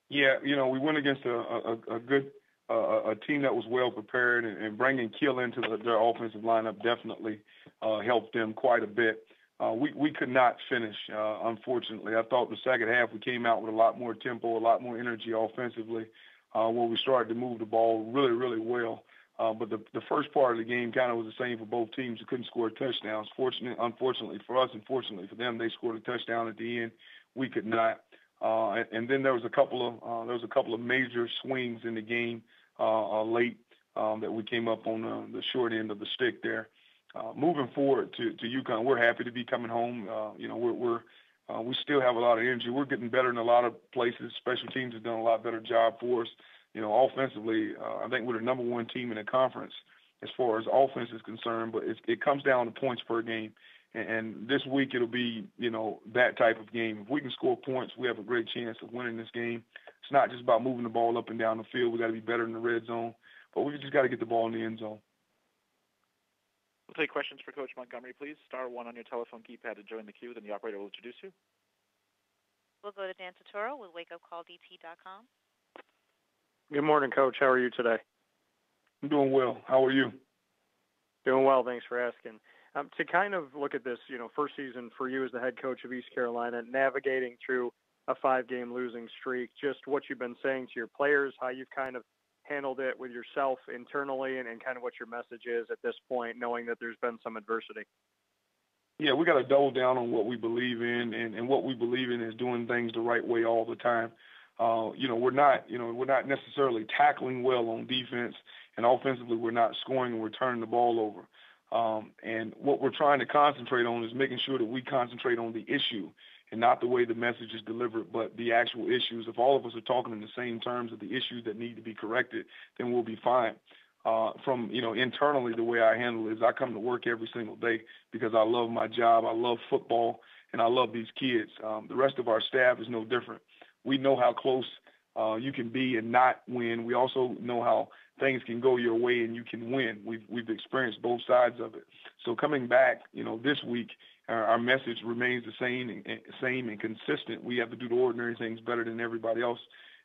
Yeah, we went against a good a team that was well prepared, and bringing Kill into their offensive lineup definitely helped them quite a bit. We could not finish, unfortunately. I thought the second half we came out with a lot more tempo, a lot more energy offensively, where we started to move the ball really, really well. But the first part of the game kind of was the same for both teams. We couldn't score touchdowns. Unfortunately for us, and fortunately for them, they scored a touchdown at the end. We could not. And then there was a couple of major swings in the game late that we came up on the short end of the stick there. Moving forward to UConn, we're happy to be coming home. We still have a lot of energy. We're getting better in a lot of places. Special teams have done a lot better job for us. Offensively, I think we're the number one team in the conference as far as offense is concerned, but it comes down to points per game. And this week it'll be, that type of game. If we can score points, we have a great chance of winning this game. It's not just about moving the ball up and down the field. We got to be better in the red zone, but we just got to get the ball in the end zone. We'll take questions for Coach Montgomery, please. Star 1 on your telephone keypad to join the queue, then the operator will introduce you. We'll go to Dan Totoro with wakeupcalldt.com. Good morning, Coach. How are you today? I'm doing well. How are you? Doing well. Thanks for asking. To kind of look at this, first season for you as the head coach of East Carolina, navigating through a 5-game losing streak, just what you've been saying to your players, how you've kind of handled it with yourself internally, and kind of what your message is at this point, knowing that there's been some adversity. Yeah, we got to double down on what we believe in, and what we believe in is doing things the right way all the time. We're not necessarily tackling well on defense, and offensively we're not scoring and we're turning the ball over. And what we're trying to concentrate on is making sure that we concentrate on the issue and not the way the message is delivered, but the actual issues. If all of us are talking in the same terms of the issues that need to be corrected, then we'll be fine. Internally, the way I handle it is I come to work every single day because I love my job, I love football, and I love these kids. The rest of our staff is no different. We know how close you can be and not win. We also know how things can go your way and you can win. We've experienced both sides of it. So coming back, this week, our message remains the same and consistent. We have to do the ordinary things better than everybody else.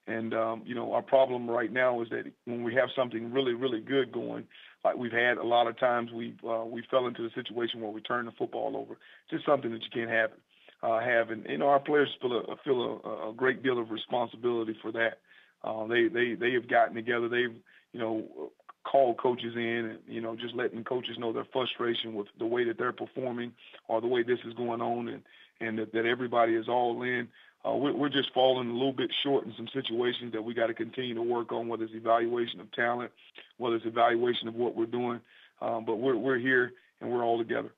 And, our problem right now is that when we have something really, really good going, like we've had a lot of times, we fell into the situation where we turn the football over. It's just something that you can't have. And our players feel a great deal of responsibility for that. They have gotten together. They've called coaches in and just letting coaches know their frustration with the way that they're performing or the way this is going on, and that everybody is all in. We're just falling a little bit short in some situations that we got to continue to work on, whether it's evaluation of talent, whether it's evaluation of what we're doing. But we're here and we're all together.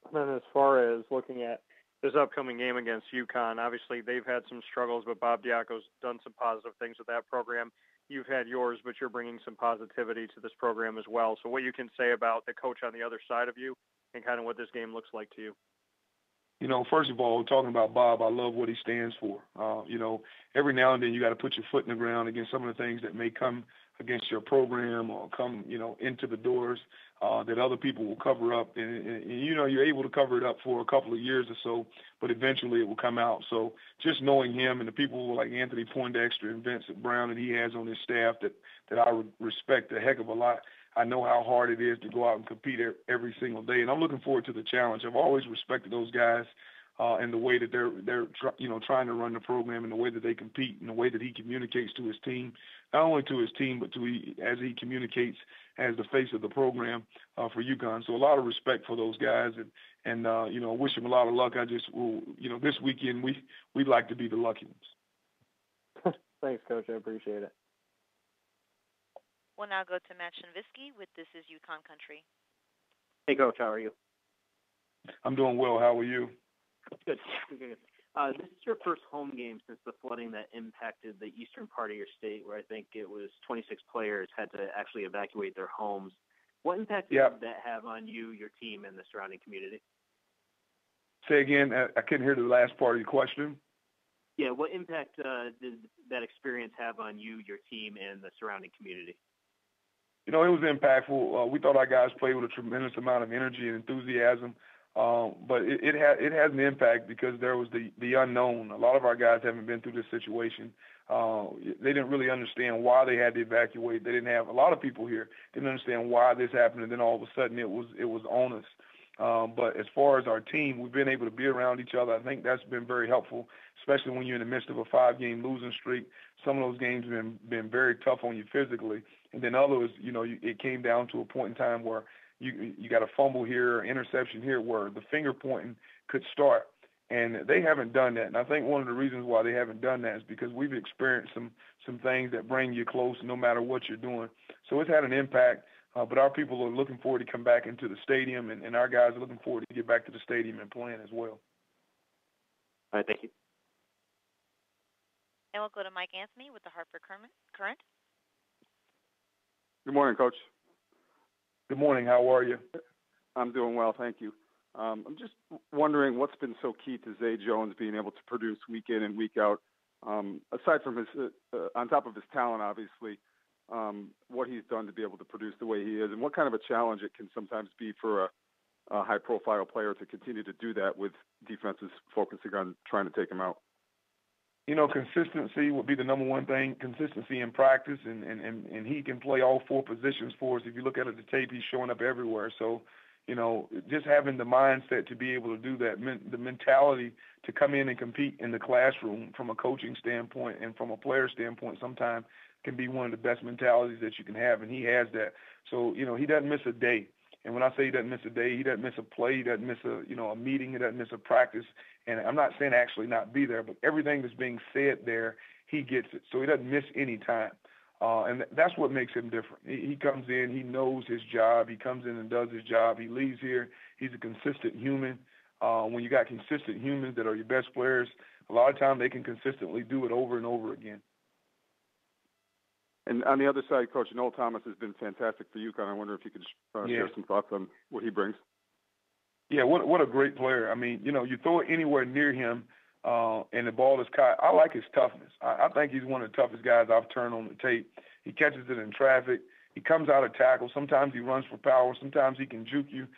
And then as far as looking at this upcoming game against UConn, obviously they've had some struggles, but Bob Diaco's done some positive things with that program. You've had yours, but you're bringing some positivity to this program as well. So what you can say about the coach on the other side of you and kind of what this game looks like to you? First of all, talking about Bob, I love what he stands for. Every now and then you got to put your foot in the ground against some of the things that may come against your program or come, into the doors that other people will cover up. And you're able to cover it up for a couple of years or so, but eventually it will come out. So just knowing him and the people like Anthony Poindexter and Vincent Brown that he has on his staff that I would respect a heck of a lot. I know how hard it is to go out and compete every single day, and I'm looking forward to the challenge. I've always respected those guys and the way that they're trying to run the program, and the way that they compete, and the way that he communicates to his team, not only to his team, but as he communicates as the face of the program for UConn. So a lot of respect for those guys, and wish them a lot of luck. I just will, this weekend we'd like to be the lucky ones. Thanks, Coach. I appreciate it. We'll now go to Matt Shinvisky with This Is UConn Country. Hey, Coach. How are you? I'm doing well. How are you? Good. This is your first home game since the flooding that impacted the eastern part of your state, where I think it was 26 players had to actually evacuate their homes. What impact did that have on you, your team, and the surrounding community? Say again. I couldn't hear the last part of your question. Yeah, what impact did that experience have on you, your team, and the surrounding community? It was impactful. We thought our guys played with a tremendous amount of energy and enthusiasm. But it has an impact because there was the unknown. A lot of our guys haven't been through this situation. They didn't really understand why they had to evacuate. They didn't have a lot of people here didn't understand why this happened, and then all of a sudden it was on us. But as far as our team, we've been able to be around each other. I think that's been very helpful, especially when you're in the midst of a 5-game losing streak. Some of those games have been very tough on you physically, and then others, it came down to a point in time where you got a fumble here, interception here, where the finger pointing could start. And they haven't done that. And I think one of the reasons why they haven't done that is because we've experienced some things that bring you close no matter what you're doing. So it's had an impact. But our people are looking forward to come back into the stadium, and our guys are looking forward to get back to the stadium and playing as well. All right, thank you. And we'll go to Mike Anthony with the Hartford Current. Good morning, Coach. Good morning. How are you? I'm doing well, thank you. I'm just wondering what's been so key to Zay Jones being able to produce week in and week out, aside from his, on top of his talent, obviously, what he's done to be able to produce the way he is, and what kind of a challenge it can sometimes be for a high-profile player to continue to do that with defenses focusing on trying to take him out. Consistency would be the number one thing, consistency in practice, and he can play all 4 positions for us. If you look at it, the tape, he's showing up everywhere. So, just having the mindset to be able to do that, the mentality to come in and compete in the classroom from a coaching standpoint and from a player standpoint sometimes can be one of the best mentalities that you can have, and he has that. So, he doesn't miss a day. And when I say he doesn't miss a day, he doesn't miss a play, he doesn't miss a meeting, he doesn't miss a practice. And I'm not saying actually not be there, but everything that's being said there, he gets it. So he doesn't miss any time. And that's what makes him different. He comes in, he knows his job, he comes in and does his job, he leaves here, he's a consistent human. When you got consistent humans that are your best players, a lot of times they can consistently do it over and over again. And on the other side, Coach, Noel Thomas has been fantastic for UConn. I wonder if you could share some thoughts on what he brings. Yeah, what a great player. I mean, you throw it anywhere near him, and the ball is caught. I like his toughness. I think he's one of the toughest guys I've turned on the tape. He catches it in traffic. He comes out of tackle. Sometimes he runs for power. Sometimes he can juke you.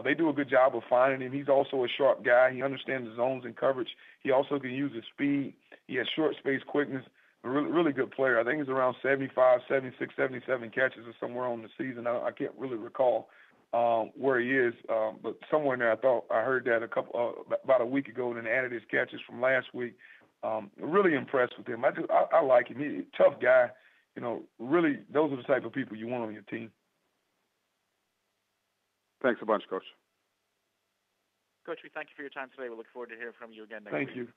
They do a good job of finding him. He's also a sharp guy. He understands the zones and coverage. He also can use his speed. He has short space quickness. A really, really good player. I think he's around 75, 76, 77 catches or somewhere on the season. I can't really recall where he is, but somewhere in there I heard that about a week ago, and then added his catches from last week. Really impressed with him. I like him. He's a tough guy. Really, those are the type of people you want on your team. Thanks a bunch, Coach. Coach, we thank you for your time today. We look forward to hearing from you again next week. Thank you.